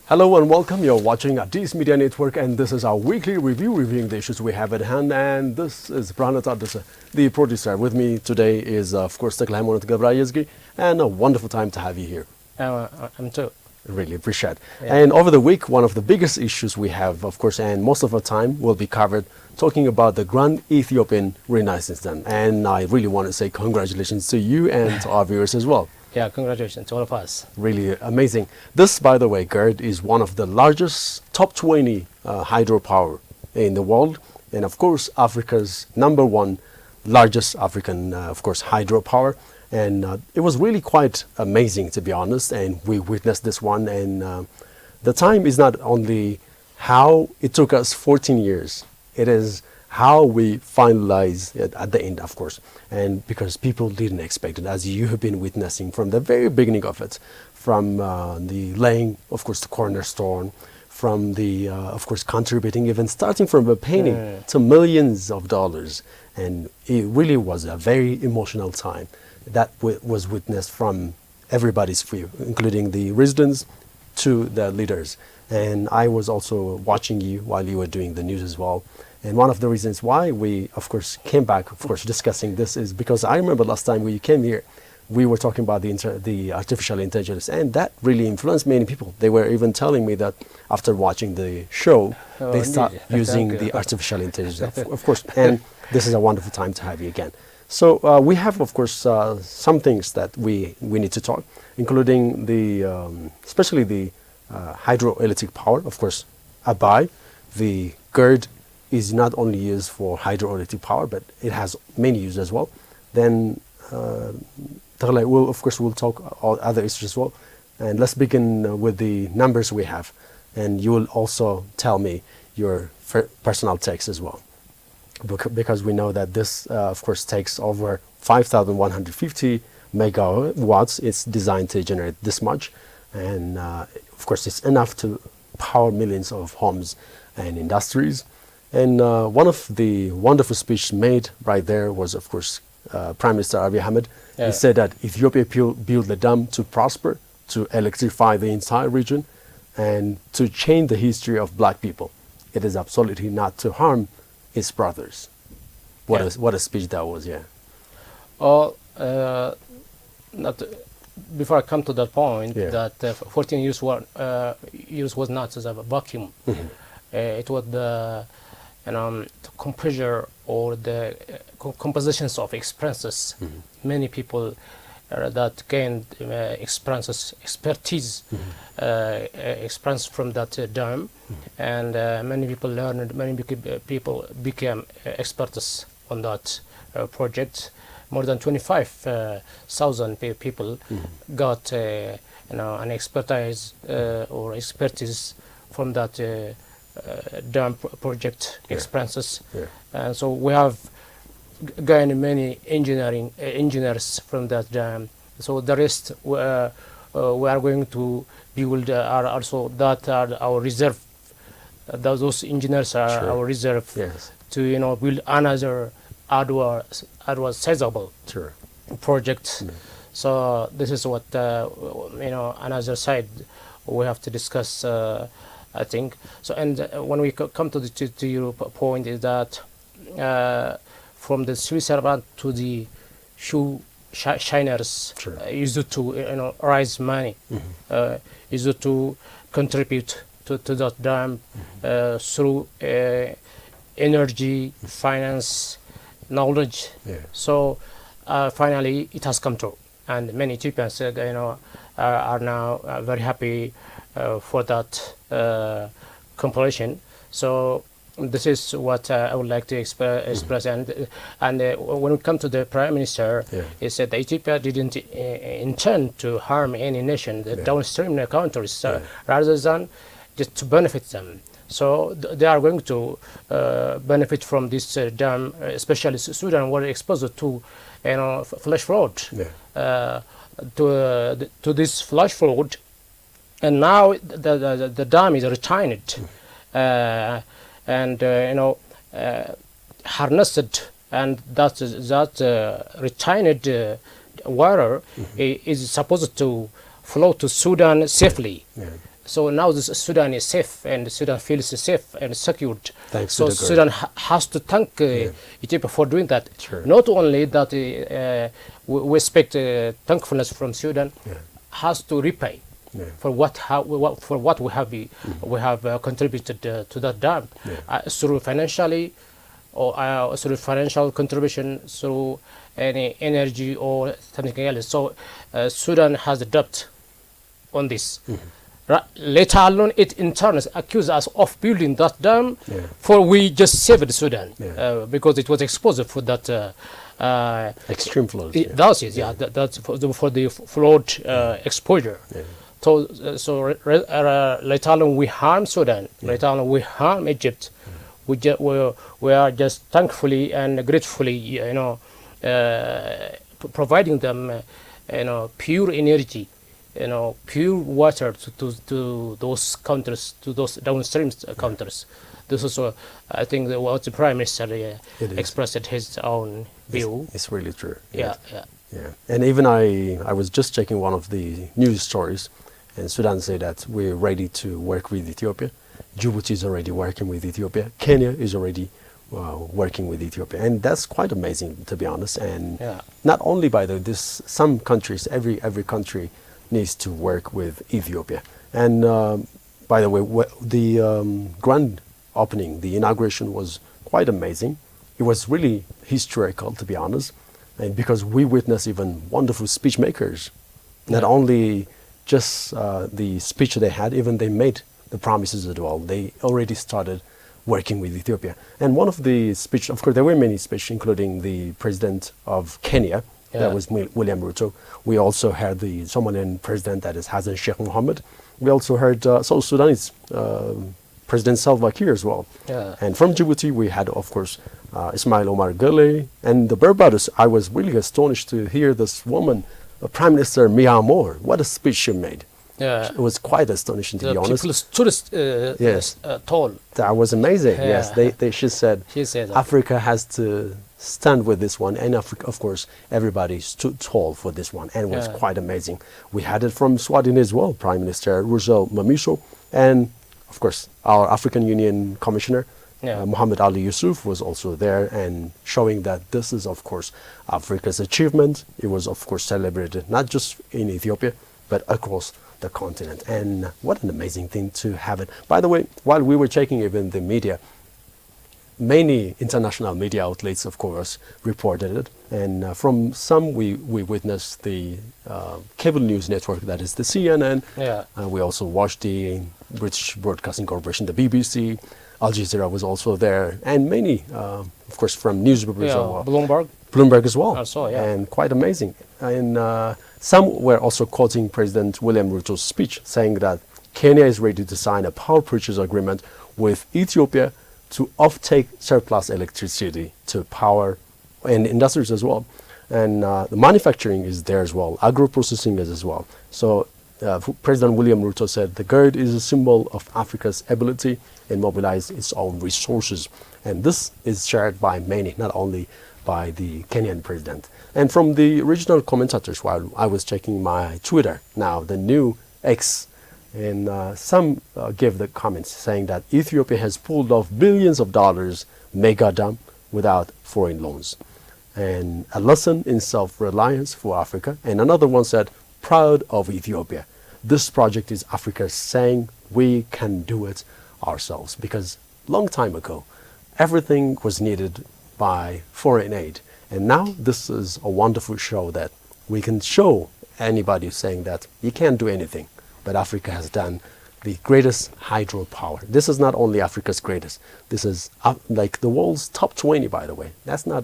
Hello and welcome. You're watching Addis Media Network, and this is our weekly review, reviewing the issues we have at hand. And this is Branat Addis, the producer. With me today is, of course, Tekla Hamonat Gabrayezgi, and a wonderful time to have you here. I'm too. Really appreciate it. Yeah. And over the week, one of the biggest issues we have, of course, and most of our time will be covered talking about the Grand Ethiopian Renaissance Dam. And I really want to say congratulations to you and to our viewers as well. Yeah, congratulations to all of us. Really amazing. This, by the way, GERD is one of the largest top 20 hydropower in the world. And of course, Africa's #1 largest African, of course, hydropower. And it was really quite amazing, to be honest. And we witnessed this one. And the time is not only how it took us 14 years. It is how we finalize it at the end, of course, and because people didn't expect it, as you have been witnessing from the very beginning of it, from the laying, of course, the cornerstone, from the, of course, contributing, even starting from a penny to millions of dollars. And it really was a very emotional time that was witnessed from everybody's view, including the residents to the leaders. And I was also watching you while you were doing the news as well. And one of the reasons why we, of course, came back, of course, discussing this is because I remember last time we came here, we were talking about the artificial intelligence, and that really influenced many people. They were even telling me that after watching the show, they start using the artificial intelligence, of course. And this is a wonderful time to have you again. So we have, of course, some things that we need to talk, including the, especially the hydroelectric power, of course, Adwa, the GERD, is not only used for hydroelectric power, but it has many uses as well. Then, we'll talk all other issues as well. And let's begin with the numbers we have. And you will also tell me your personal takes as well. Because we know that this, of course, takes over 5,150 megawatts. It's designed to generate this much. And, of course, it's enough to power millions of homes and industries. And one of the wonderful speech made right there was, of course, Prime Minister Abiy Ahmed. Yeah. He said that Ethiopia built the dam to prosper, to electrify the entire region, and to change the history of black people. It is absolutely not to harm its brothers. What a speech that was, yeah. Before I come to that point, Yeah. that 14 years was not as a vacuum. It was the composure or the compositions of experiences. Many people that gained expertise, experience from that dam, and many people learned. Many people became experts on that project. More than 25,000 people got an expertise or expertise from that dam project experiences. And so we have gained many engineers from that dam. So the rest we are going to build are also that are our reserve. Those engineers are our reserve to build another Adwa sizable project. So this is what another side we have to discuss, I think. So, and when we come to your point, is that from the civil servant to the shoe shiners, used to raise money, used to contribute to that dam through energy, finance, knowledge. So finally it has come true, and many Ethiopians are now very happy for that compilation. So this is what I would like to express. And when we come to the Prime Minister, he said that Ethiopia didn't intend to harm any nation, the downstream countries, rather than just to benefit them. So they are going to benefit from this dam, especially Sudan, were exposed to flash flood, to this flash flood, and now the dam is retained and harnessed, and that retained water is supposed to flow to Sudan safely. So now this Sudan is safe, and Sudan feels safe and secured. Thanks so to the GERD. Sudan has to thank Ethiopia for doing that. Sure. Not only that we expect thankfulness from Sudan, has to repay for what we have contributed to that dam through financially, or through financial contribution, through any energy or something else. So Sudan has a debt on this. Later on, it in turn accused us of building that dam, for we just saved Sudan because it was exposed for that extreme floods. That's it. That's for the flood exposure. So later on, we harm Sudan. Later on, we harm Egypt. We are just thankfully and gratefully, providing them, pure energy, pure water to those countries, to those downstream countries. This is, I think, what the Prime Minister expressed his own view. It's really true. Yeah. And even I was just checking one of the news stories, and Sudan said that we're ready to work with Ethiopia. Djibouti is already working with Ethiopia. Kenya is already working with Ethiopia, and that's quite amazing, to be honest. And not only by this, some countries, every country needs to work with Ethiopia. And by the way, the grand opening, the inauguration was quite amazing. It was really historical, to be honest, and because we witnessed even wonderful speech makers. Not only just the speech they had, even they made the promises as well. They already started working with Ethiopia. And one of the speech, of course, there were many speeches, including the president of Kenya, that was William Ruto. We also heard the Somalian president, that is Hassan Sheikh Mohammed. We also heard South Sudanese President Salva Kiir as well. And from Djibouti, we had, of course, Ismail Omar Guelleh. And the Barbados, I was really astonished to hear this woman, Prime Minister Mia Moore. What a speech she made. It was quite astonishing, to be honest. People stood tall. That was amazing. She said Africa has to stand with this one, and Africa, of course, everybody stood tall for this one, and it was quite amazing. We had it from Sweden as well, Prime Minister Ruzel Mamiso, and of course our African Union Commissioner Muhammad Ali Yusuf was also there, and showing that this is, of course, Africa's achievement. It was, of course, celebrated not just in Ethiopia but across the continent. And what an amazing thing to have it. By the way, while we were checking even the media, many international media outlets, of course, reported it. And from some, we witnessed the cable news network, that is the CNN. We also watched the British Broadcasting Corporation, the BBC. Al Jazeera was also there. And many, of course, from newspapers. Bloomberg as well. And quite amazing. And some were also quoting President William Ruto's speech, saying that Kenya is ready to sign a power purchase agreement with Ethiopia to offtake surplus electricity to power and industries as well. And the manufacturing is there as well. Agro-processing is as well. So President William Ruto said the GERD is a symbol of Africa's ability and mobilize its own resources. And this is shared by many, not only by the Kenyan president. And from the regional commentators, while I was checking my Twitter, now the new X, and some gave the comments saying that Ethiopia has pulled off billions of dollars mega dam without foreign loans, and a lesson in self-reliance for Africa. And another one said, proud of Ethiopia. This project is Africa saying we can do it ourselves, because long time ago everything was needed by foreign aid, and now this is a wonderful show that we can show anybody saying that you can't do anything, but Africa has done the greatest hydropower. This is not only Africa's greatest, this is like the world's top 20, by the way. That's not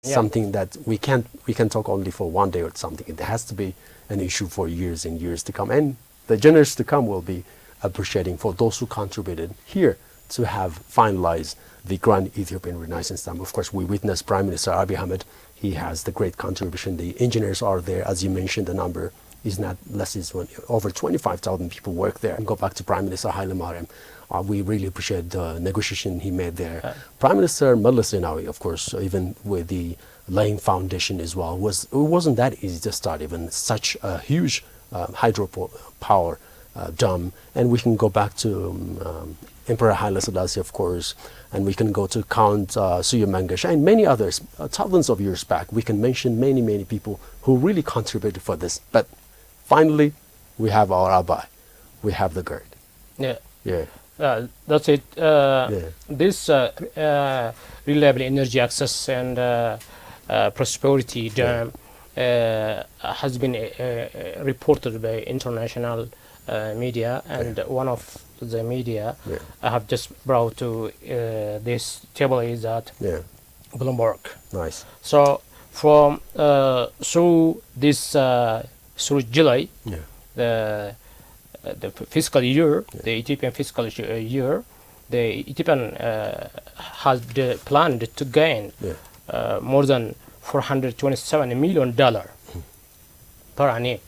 something that we can talk only for one day or something. It has to be an issue for years and years to come, and the generations to come will be appreciating for those who contributed here to have finalized the Grand Ethiopian Renaissance Dam. Of course, we witnessed Prime Minister Abiy Ahmed. He has the great contribution. The engineers are there. As you mentioned, the number is not less. It's over 25,000 people work there. And go back to Prime Minister Haile Mariam. We really appreciate the negotiation he made there. Prime Minister Meles Zenawi, of course, even with the laying foundation as well, it wasn't that easy to start even such a huge hydropower Dam, and we can go back to Emperor Haile Selassie, of course, and we can go to Count Suya Mangasha and many others. Thousands of years back, we can mention many people who really contributed for this. But finally, we have our Adwa, we have the GERD. Yeah. Yeah. That's it. This reliable energy access and prosperity dam has been reported by international media, and one of the media I have just brought to this table is that Bloomberg. Nice. So from through this through July, the fiscal year, the Ethiopian fiscal year, the Ethiopian has planned to gain more than $427 million per annum.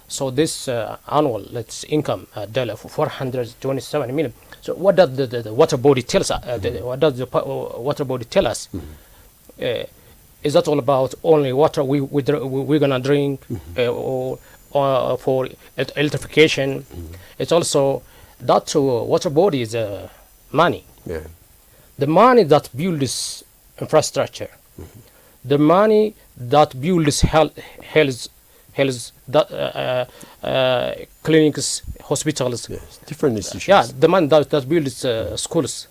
So this annual income dollar for 427 million. So what does the water body tell us? What does the water body tell us? Is that all about only water we're gonna drink, or for electrification? It's also that water body is money. The money that builds infrastructure, the money that builds health clinics, hospitals, different institutions. Yeah, the money that builds schools.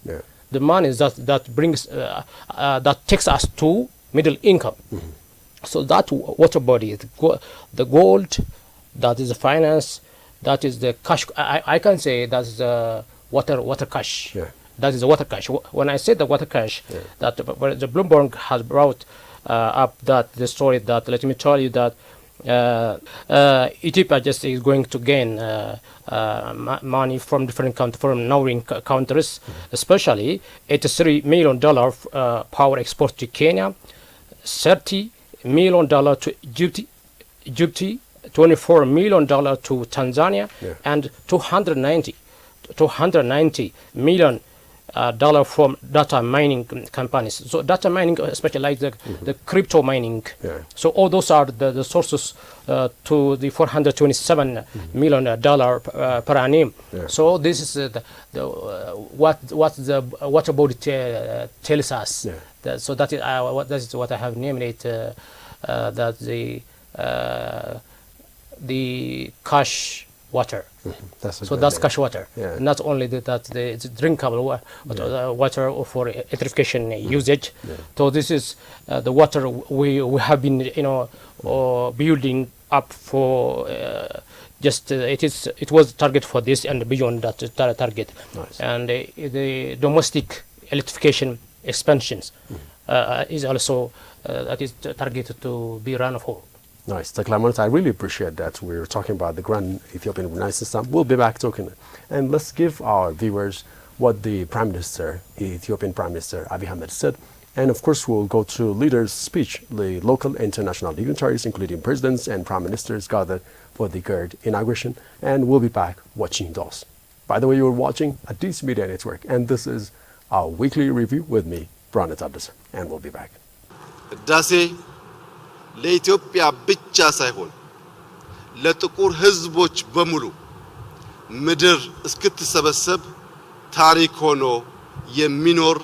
The money that brings that takes us to middle income. So that water body is the gold, that is the finance, that is the cash. I can say that's the water cash. That is the water cash. When I say the water cash, that the Bloomberg has brought up that the story, that let me tell you that Ethiopia just is going to gain money from different countries, from neighboring countries, especially $83 million power export to Kenya, $30 million to Egypt, $24 million to Tanzania, and $290 million from data mining companies. So data mining, especially like the crypto mining. So all those are the sources to the $427 million per annum. So this is what the water body tells us. So that is what I have named it. That the cash water. That's cash water. Not only that it's drinkable water for electrification usage. So this is the water we have been building up for. It was target for this and beyond that target. And the domestic electrification expansions is also that is targeted to be run for. Nice. Taklamanat, I really appreciate that we're talking about the Grand Ethiopian Renaissance Dam. We'll be back talking. And let's give our viewers what the Prime Minister, Ethiopian Prime Minister Abiy Ahmed said. And of course, we'll go to leaders' speech. The local international dignitaries, including presidents and prime ministers, gathered for the GERD inauguration. And we'll be back watching those. By the way, you're watching Addis Media Network. And this is our weekly review with me, Branet Addis. And we'll be back. ለኢትዮጵያ ብቻ ሳይሆን ለጥቁር ህዝቦች በሙሉ ምድር እስክትሰበሰብ ታሪክ ሆኖ የሚኖር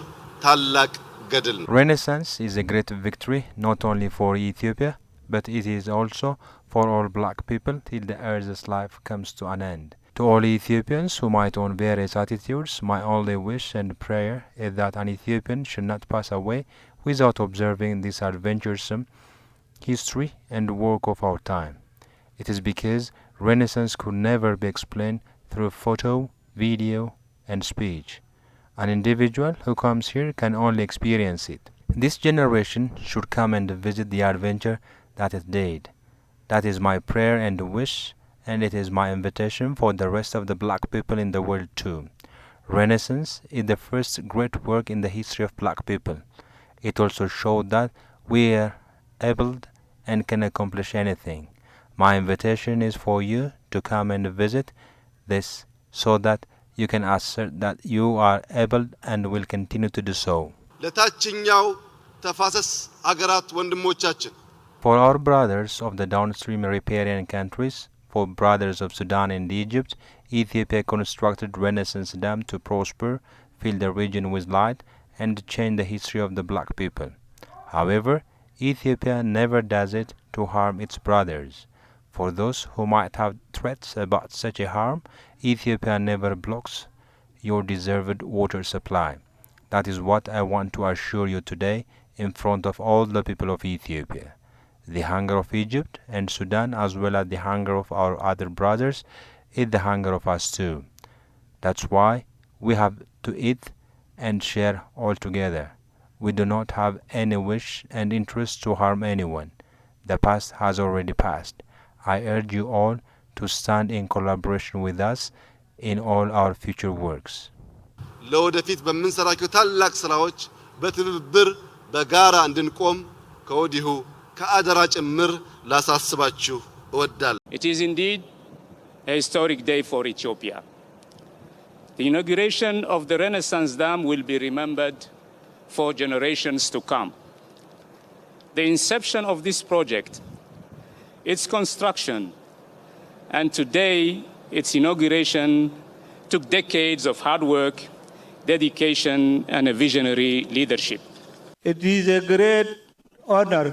ታላቅ ገድል ነው። Renaissance is a great victory not only for Ethiopia, but it is also for all black people till the earth's life comes to an end. To all Ethiopians who might own various attitudes, my only wish and prayer is that an Ethiopian should not pass away without observing this adventuresome history and work of our time. It is because Renaissance could never be explained through photo, video, and speech. An individual who comes here can only experience it. This generation should come and visit the adventure that it did. That is my prayer and wish, and it is my invitation for the rest of the black people in the world too. Renaissance is the first great work in the history of black people. It also showed that we are able and can accomplish anything. My invitation is for you to come and visit this so that you can assert that you are able and will continue to do so. ለታችኛው ተፋሰስ አገራት ወንድሞቻችን For our brothers of the downstream riparian countries, for brothers of Sudan and Egypt, Ethiopia constructed Renaissance Dam to prosper, fill the region with light, and change the history of the black people. However, Ethiopia never does it to harm its brothers. For those who might have threats about such a harm, Ethiopia never blocks your deserved water supply. That is what I want to assure you today in front of all the people of Ethiopia. The hunger of Egypt and Sudan, as well as the hunger of our other brothers, is the hunger of us too. That's why we have to eat and share all together. We do not have any wish and interest to harm anyone. The past has already passed. I urge you all to stand in collaboration with us in all our future works. ለወደፊት በምንሰራቸው ታላቅ ስራዎች በትብብር በጋራ እንድንቆም ከወዲሁ ከአደራ ጭምር ላሳስባችሁ እወዳለሁ። It is indeed a historic day for Ethiopia. The inauguration of the Renaissance Dam will be remembered for generations to come. The inception of this project, its construction, and today its inauguration took decades of hard work, dedication, and a visionary leadership. It is a great honor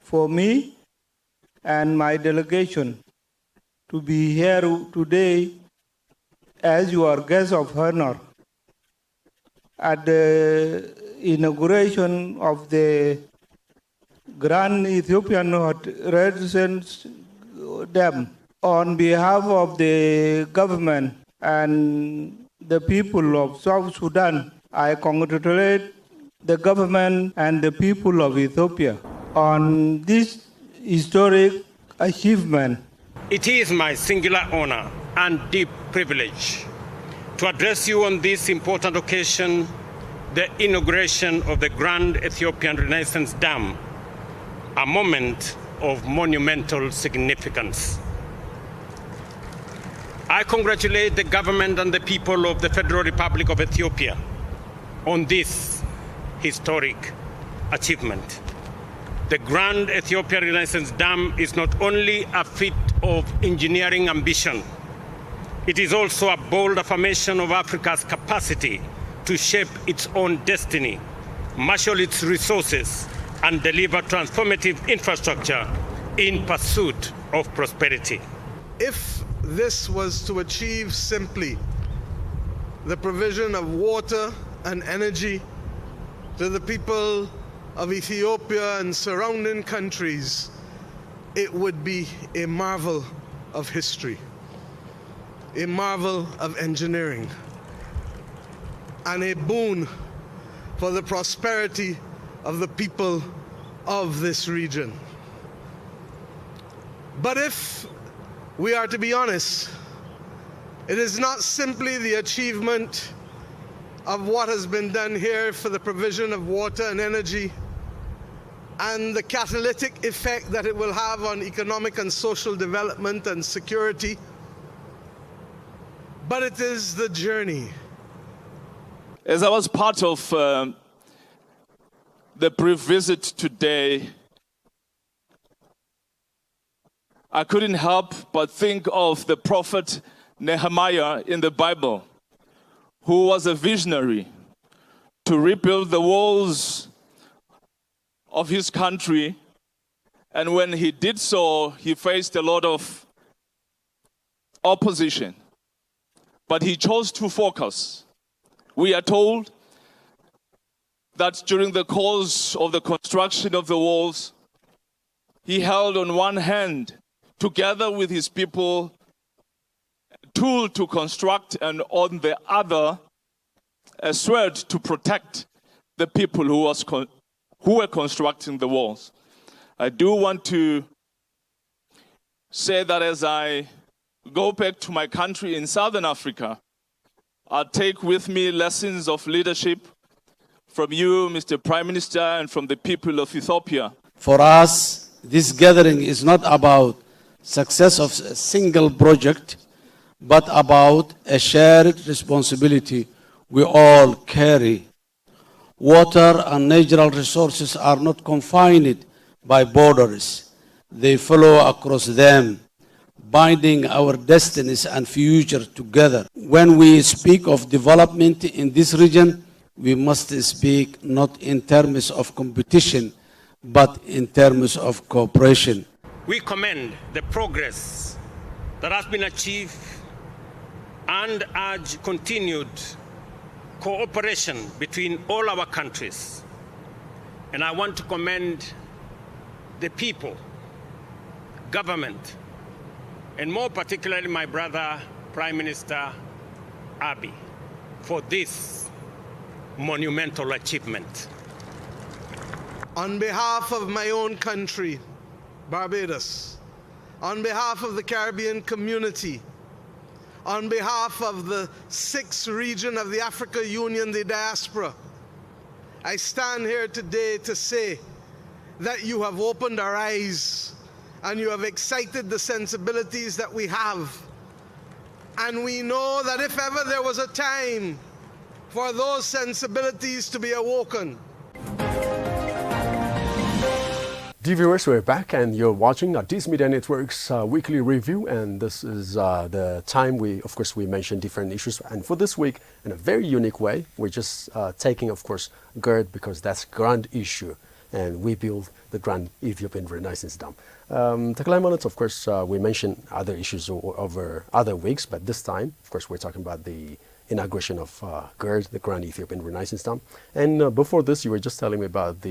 for me and my delegation to be here today as your guest of honor at the inauguration of the Grand Ethiopian Renaissance Dam. On behalf of the government and the people of South Sudan, I congratulate the government and the people of Ethiopia on this historic achievement. It is my singular honor and deep privilege to address you on this important occasion, the inauguration of the Grand Ethiopian Renaissance Dam, a moment of monumental significance. I congratulate the government and the people of the Federal Republic of Ethiopia on this historic achievement. The Grand Ethiopian Renaissance Dam is not only a feat of engineering ambition, it is also a bold affirmation of Africa's capacity to shape its own destiny, marshal its resources, and deliver transformative infrastructure in pursuit of prosperity. If this was to achieve simply the provision of water and energy to the people of Ethiopia and surrounding countries, it would be a marvel of history, a marvel of engineering, and a boon for the prosperity of the people of this region. But if we are to be honest, it is not simply the achievement of what has been done here for the provision of water and energy and the catalytic effect that it will have on economic and social development and security, but it is the journey. As I was part of the brief visit today, I couldn't help but think of the prophet Nehemiah in the Bible, who was a visionary to rebuild the walls of his country. And when he did so, he faced a lot of opposition. But he chose to focus. We are told that during the course of the construction of the walls, he held on one hand, together with his people, a tool to construct, and on the other, a sword to protect the people who were constructing the walls. I do want to say that as I go back to my country in Southern Africa, I'll take with me lessons of leadership from you, Mr. Prime Minister, and from the people of Ethiopia. For us, this gathering is not about success of a single project, but about a shared responsibility we all carry. Water and natural resources are not confined by borders. They flow across them. binding our destinies and future together. When we speak of development in this region, we must speak not in terms of competition, but in terms of cooperation. We commend the progress that has been achieved and urge continued cooperation between all our countries. And I want to commend the people, government, and more particularly my brother, Prime Minister Abiy, for this monumental achievement. On behalf of my own country, Barbados, on behalf of the Caribbean community, on behalf of the 6th region of the Africa Union, the diaspora, I stand here today to say that you have opened our eyes and you have excited the sensibilities that we have. And we know that if ever there was a time for those sensibilities to be awoken. Dear viewers, we're back and you're watching Addis Media Network's weekly review, and this is the time we mention different issues, and for this week in a very unique way we're just taking of course GERD, because that's grand issue, and we build the Grand Ethiopian Renaissance Dam. Takal, of course we mentioned other issues over other weeks, but this time of course we're talking about the inauguration of GERD, the Grand Ethiopian Renaissance Dam. And before this, you were just telling me about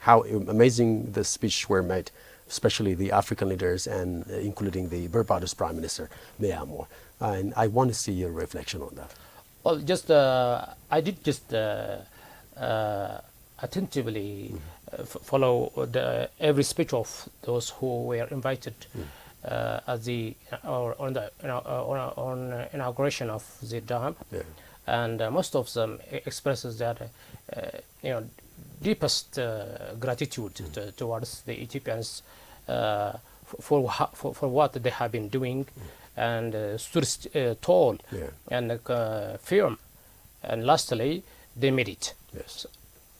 how amazing the speech were made, especially the African leaders and including the Barbados Prime Minister, Mayamor. And I want to see your reflection on that. Well, just I did just attentively follow every speech of those who were invited at the on inauguration of the dam, and most of them expresses that deepest gratitude towards the Ethiopians for what they have been doing, and stood tall and firm, and lastly they made it. Yes,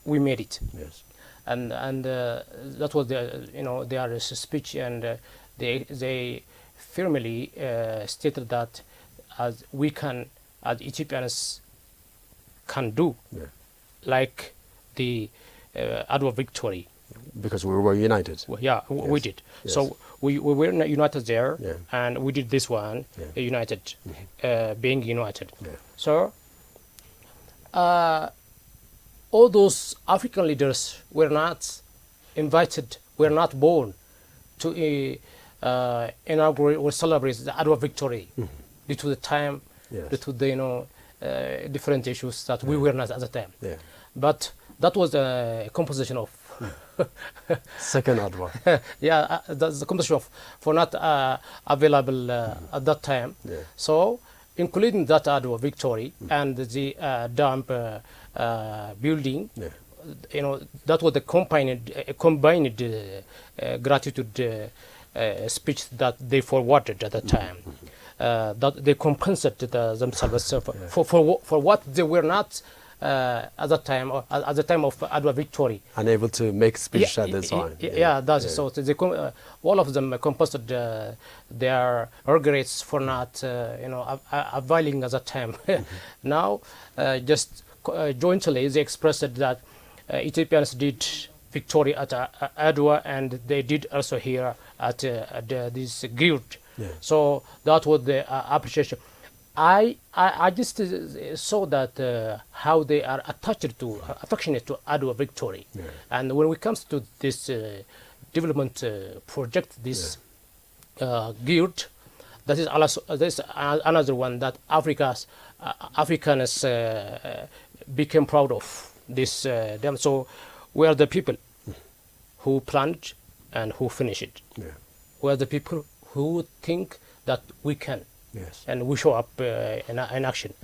we made it. Yes, and that was their speech, and they firmly stated that as Ethiopians can do, like the Adwa victory. Because we were united. Well, yeah, we did. Yes. So we were united there, and we did this one, united, being united. So all those African leaders were not invited, were not born to inaugurate or celebrate the Adwa victory due to the time, due to the different issues that we were not at the time. But that was a composition of second Adwa. that's the composition of for not available at that time. So including that Adwa victory and the dam building, that was the combined gratitude speech that they forwarded at the time. That they compensated themselves for what they were not at that time, or at the time of Adwa victory, unable to make speech at this time. That's it. So they all of them composed their regrets for not availing at that time. Now just jointly they expressed that Ethiopians did victory at Adwa, and they did also here at this GERD. So that was the appreciation. I just saw that how they are affectionate to Adwa victory, and when it comes to this development project, this GERD, that is another one that Africans became proud of this dam. So we are the people who planned and who finish it. We are the people who think that we can. And we show up in action.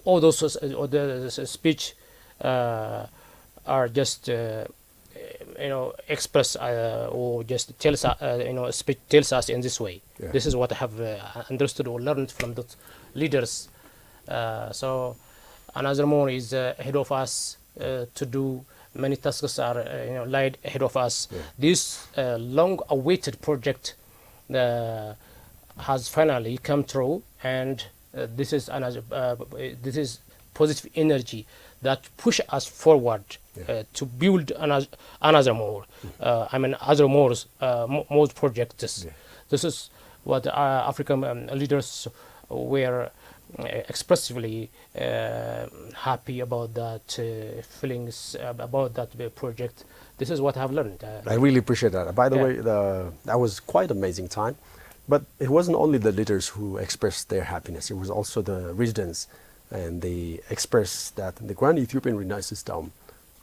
All those the speech are just express or just tells speech tells us in this way. This is what I have understood or learned from the leaders. So another more is ahead of us to do. Many tasks are laid ahead of us. This long-awaited project has finally come true, and this is positive energy that push us forward to build another more. More projects. Yeah. This is what African leaders were expressively happy about that feelings about that project. This is what I've learned. I really appreciate that. By the way, that was quite amazing time. But it wasn't only the leaders who expressed their happiness. It was also the residents, and they expressed that the Grand Ethiopian Renaissance Dam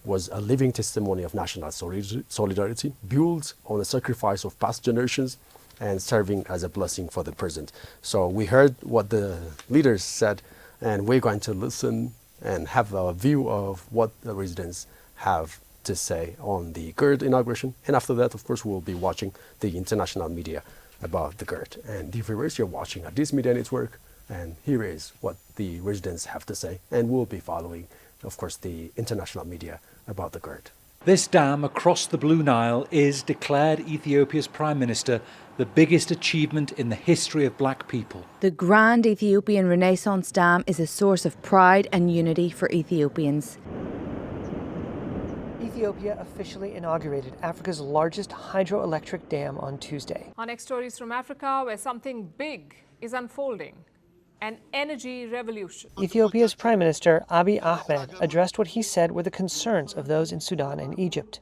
was a living testimony of national solidarity, built on the sacrifice of past generations and serving as a blessing for the present. So we heard what the leaders said, and we're going to listen and have a view of what the residents have to say on the GERD inauguration. And after that, of course, we'll be watching the international media about the GERD. And dear viewers, you're watching Addis Media Network, and here is what the residents have to say. And we'll be following, of course, the international media about the GERD. This dam across the Blue Nile is, declared Ethiopia's Prime Minister, the biggest achievement in the history of black people. The Grand Ethiopian Renaissance Dam is a source of pride and unity for Ethiopians. Ethiopia officially inaugurated Africa's largest hydroelectric dam on Tuesday. Our next story is from Africa, where something big is unfolding. An energy revolution. Ethiopia's Prime Minister Abiy Ahmed addressed what he said were the concerns of those in Sudan and Egypt.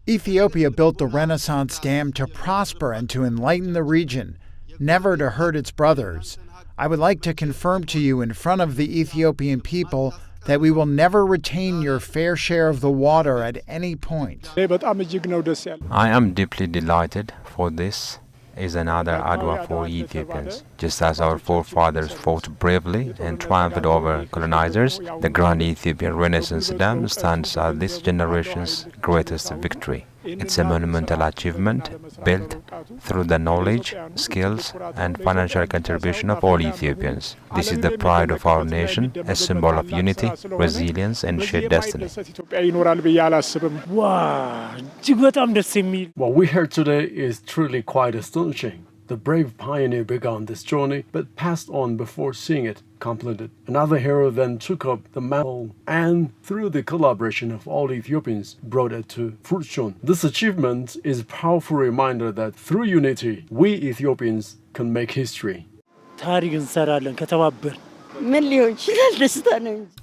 Ethiopia built the Renaissance Dam to prosper and to enlighten the region, never to hurt its brothers. I would like to confirm to you in front of the Ethiopian people that we will never retain your fair share of the water at any point. I am deeply delighted, for this is another Adwa for Ethiopians. Just as our forefathers fought bravely and triumphed over colonizers, the Grand Ethiopian Renaissance Dam stands as this generation's greatest victory. It's a monumental achievement built through the knowledge, skills and financial contribution of all Ethiopians. This is the pride of our nation, a symbol of unity, resilience and shared destiny. What we heard today is truly quite astonishing. The brave pioneer began this journey, but passed on before seeing it completed. Another hero then took up the mantle and, through the collaboration of all Ethiopians, brought it to fruition. This achievement is a powerful reminder that through unity, we Ethiopians can make history.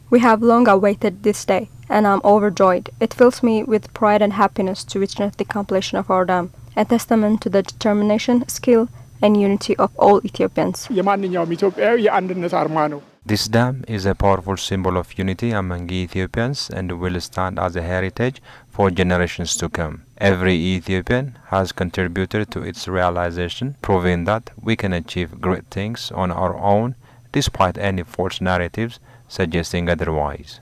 We have long awaited this day, and I'm overjoyed. It fills me with pride and happiness to witness the completion of our dam, a testament to the determination, skill, and unity of all Ethiopians. This dam is a powerful symbol of unity among Ethiopians and will stand as a heritage for generations to come. Every Ethiopian has contributed to its realization, proving that we can achieve great things on our own despite any false narratives suggesting otherwise.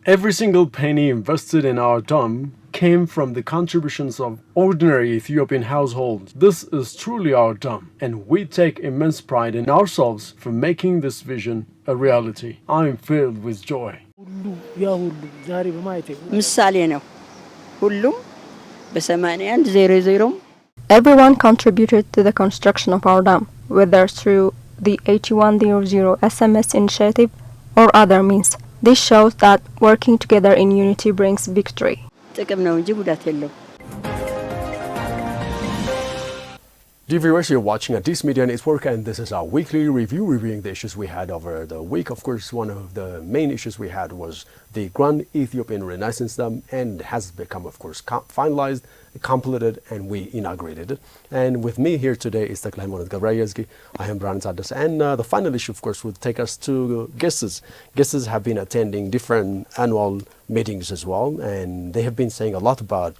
Every single penny invested in our dam came from the contributions of ordinary Ethiopian households. This is truly our dam, and we take immense pride in ourselves for making this vision a reality. I am filled with joy. Everyone contributed to the construction of our dam, whether through the 8100 SMS initiative or other means. This shows that working together in unity brings victory. Dear viewers, you're watching Addis Media Network, and this is our weekly review, reviewing the issues we had over the week. Of course, one of the main issues we had was the Grand Ethiopian Renaissance Dam, and has become, of course, finalized, completed, and we inaugurated it. And with me here today is Takla Haimonet Gabrayezgi. I am Brian Addis, and the final issue, of course, would take us to guests. Guests have been attending different annual meetings as well, and they have been saying a lot about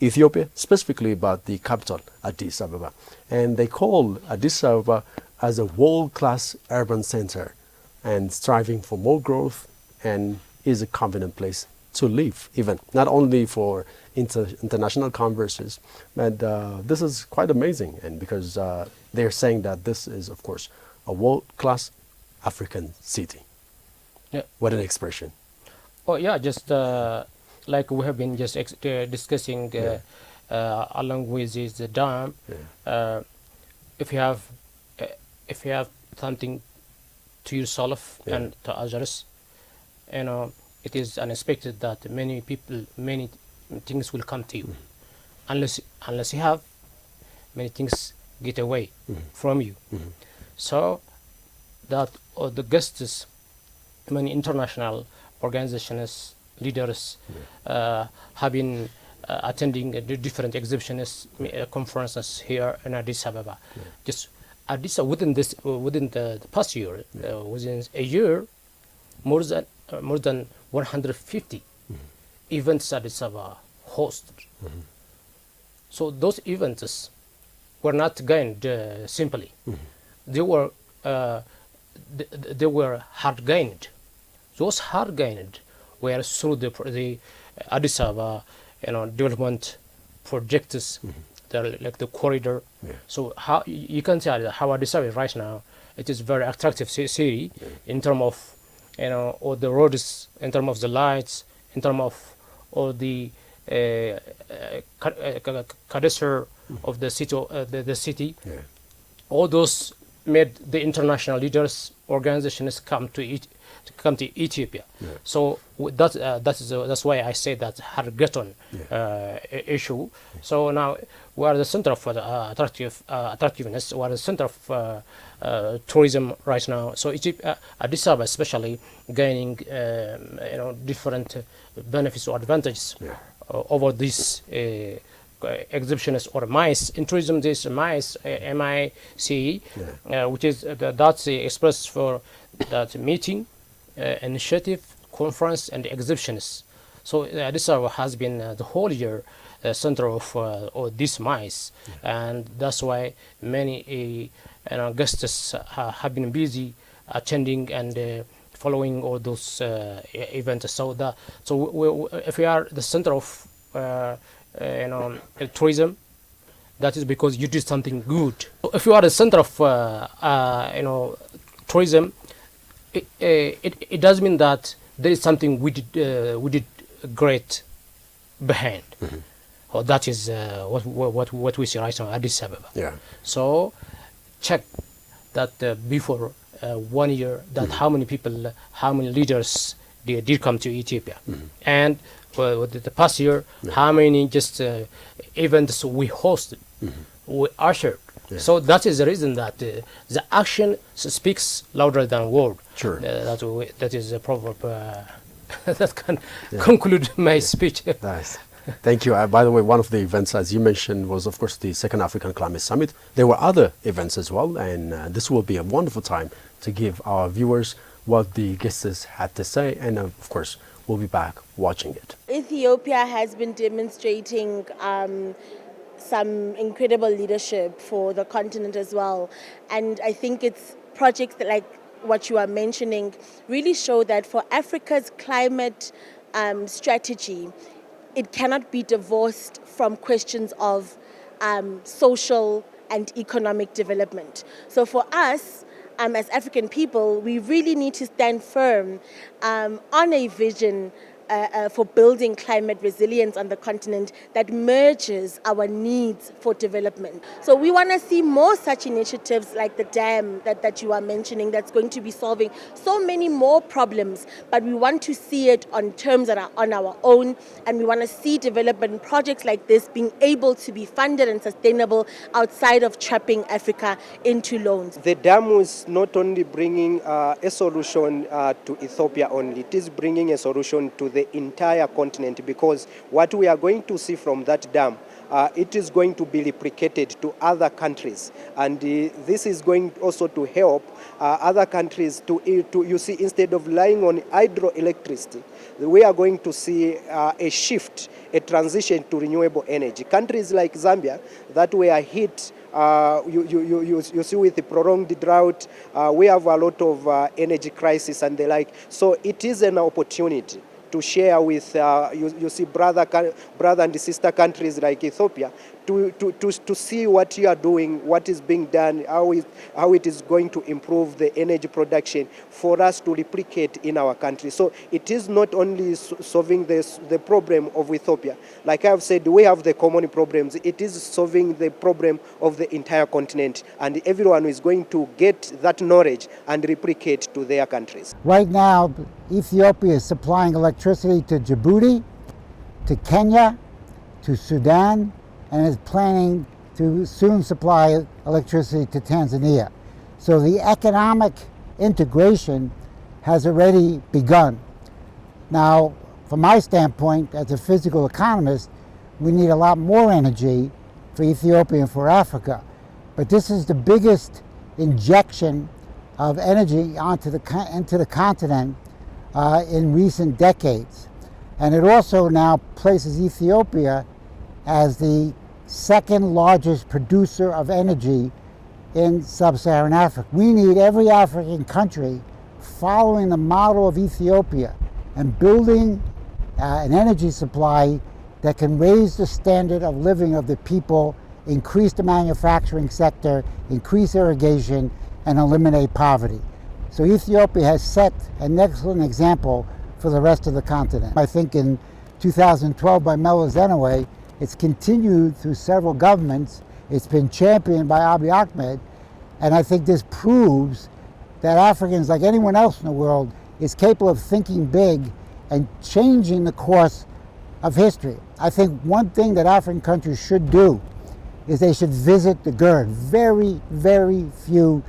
Ethiopia, specifically about the capital, Addis Ababa. And they call Addis Ababa as a world-class urban center and striving for more growth, and is a convenient place to live, even not only for international converses, but this is quite amazing. And because they're saying that this is, of course, a world-class African city. Yeah. What an expression. Oh yeah, just like we have been just discussing along with this dam. If you have something to yourself and to others, it is unexpected that many things will come to you. Unless you have, many things get away from you. So that the guests, many international organizations, leaders have been attending different exhibitions, conferences here in Addis Ababa. Just Addis within the past year, within a year, more than 150 events Addis Ababa hosted. So those events were not gained simply. They were hard gained. Those hard gained were through the Addis Ababa, development projects, like the corridor. So how you can tell how Addis Ababa right now, it is very attractive city in terms of all the roads, in terms of the lights, in terms of all the cadastre of the city. All those made the international leaders, organizations come to Ethiopia. So that's why I say that hard-gotten issue. So now we are the center of attractiveness. We are the center of tourism right now. So Addis Ababa especially gaining different benefits or advantages over these exhibitionists or MICE. In tourism, this MICE, MICE, which is that's expressed for that meeting, initiative, conference, and exhibitions. So Addis Ababa has been the whole year center of this MICE, and that's why many guests have been busy attending and following all those events. So if we are the center of tourism, that is because you did something good. If you are the center of tourism, it does mean that there is something we did great behind. Or that is what we see right now at Addis Ababa. So check that before 1 year, that how many people, how many leaders they did come to Ethiopia, and the past year, how many just events we hosted, we ushered. So that is the reason that the action speaks louder than word. That is a proverb that can conclude my speech. Nice. Thank you. By the way, one of the events, as you mentioned, was of course the Second African Climate Summit. There were other events as well, and this will be a wonderful time to give our viewers what the guests had to say, and of course we'll be back watching it. Ethiopia has been demonstrating some incredible leadership for the continent as well, and I think it's projects that, like what you are mentioning, really show that for Africa's climate strategy, it cannot be divorced from questions of social and economic development. So for us, as African people, we really need to stand firm on a vision for building climate resilience on the continent that merges our needs for development. So we want to see more such initiatives like the dam that you are mentioning, that's going to be solving so many more problems, but we want to see it on terms that are on our own, and we want to see development projects like this being able to be funded and sustainable outside of trapping Africa into loans. The dam is not only bringing a solution to Ethiopia only, it is bringing a solution to the entire continent, because what we are going to see from that dam, it is going to be replicated to other countries, and this is going also to help other countries to you see, instead of relying on hydroelectricity, we are going to see a shift, a transition to renewable energy. Countries like Zambia that were hit, you see, with the prolonged drought, we have a lot of energy crisis and the like. So it is an opportunity to share with you see brother and sister countries like Ethiopia to see what you are doing, what is being done, how it is going to improve the energy production for us to replicate in our country. So it is not only solving the problem of Ethiopia. Like I've said, we have the common problems. It is solving the problem of the entire continent, and everyone is going to get that knowledge and replicate to their countries. Right now, Ethiopia is supplying electricity to Djibouti, to Kenya, to Sudan, and is planning to soon supply electricity to Tanzania. So the economic integration has already begun. Now, from my standpoint, as a physical economist, we need a lot more energy for Ethiopia and for Africa. But this is the biggest injection of energy into the continent in recent decades. And it also now places Ethiopia as the second largest producer of energy in sub-Saharan Africa. We need every African country following the model of Ethiopia and building an energy supply that can raise the standard of living of the people, increase the manufacturing sector, increase irrigation, and eliminate poverty. So Ethiopia has set an excellent example for the rest of the continent. I think in 2012 by Meles Zenawi, it's continued through several governments. It's been championed by Abiy Ahmed, and I think this proves that Africans, like anyone else in the world, is capable of thinking big and changing the course of history. I think one thing that African countries should do is they should visit the GERD. Very, very few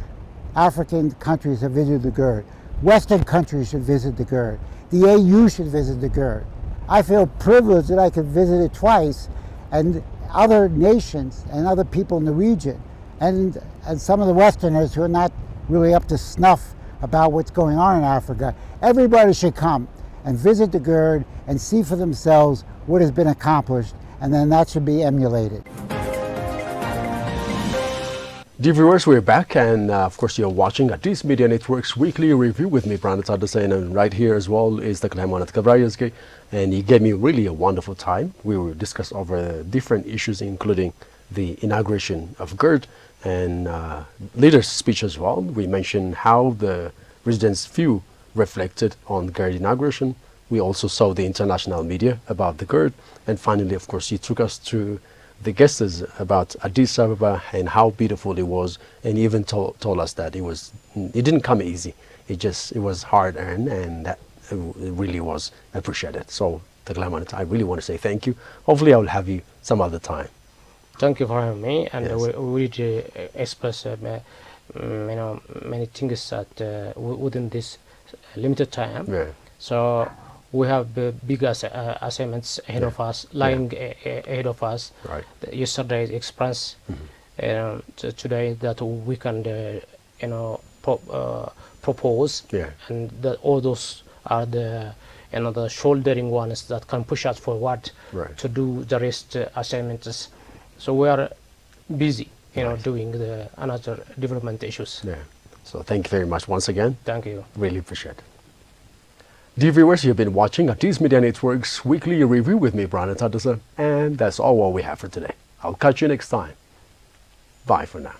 African countries have visited the GERD. Western countries should visit the GERD. The AU should visit the GERD. I feel privileged that I could visit it twice, and other nations and other people in the region, and some of the Westerners who are not really up to snuff about what's going on in Africa. Everybody should come and visit the GERD and see for themselves what has been accomplished, and then that should be emulated. Dear viewers, we're back, and of course you're watching Addis Media Network's weekly review with me, Brandon Tadase, and right here as well is the Klaimanat Kabrayazke, and he gave me really a wonderful time. We will discuss over different issues, including the inauguration of GERD and leader's speech as well. We mentioned how the residents' view reflected on GERD inauguration. We also saw the international media about the GERD, and finally, of course, he took us through the guests about Addis Ababa and how beautiful it was, and he even told us that it didn't come easy. It was hard earned, and that it really was appreciated. So, I really want to say thank you. Hopefully, I will have you some other time. Thank you for having me, and Yes. we express many things that within this limited time. Yeah. So we have big assignments ahead of us, lying ahead of us. Right. Yesterday expressed today that we can propose, and that all those are the the shouldering ones that can push us forward to do the rest assignments. So we are busy, doing the another development issues. Yeah. So thank you very much once again. Thank you. Really appreciate it. Dear viewers, you've been watching Addis Media Network's weekly review with me, Brandon Tadase, and that's all what we have for today. I'll catch you next time. Bye for now.